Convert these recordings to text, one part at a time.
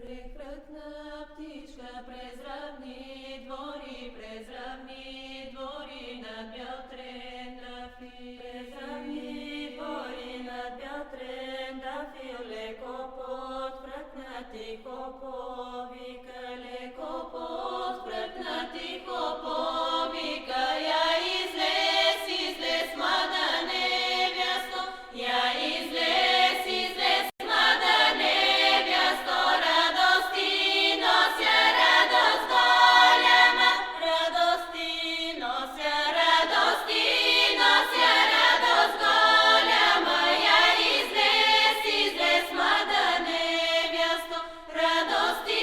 Прекрасна птичка през равни двори над бял трендафил. През равни двори над бял трендафил, леко подпръкна тихо повика, леко подпръкна тихо повика. Я излез, млада невясто, я излез, млада невясто, радости нося, радост голяма, радости нося, радост голяма. Я излез, млада невясто, радости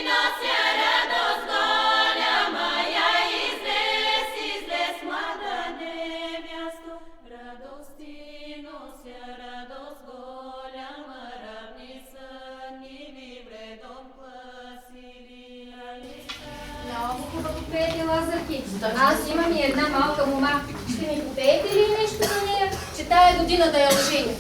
нося, радост голяма. Я излез, млада невясто, радости нося, радост голяма. Равни са ниви вредом класили. Много хубаво пеете, Лазарки. Аз имам и една малка мома. Ще ми попеете ли нещо за нея, че тая година да я оженя?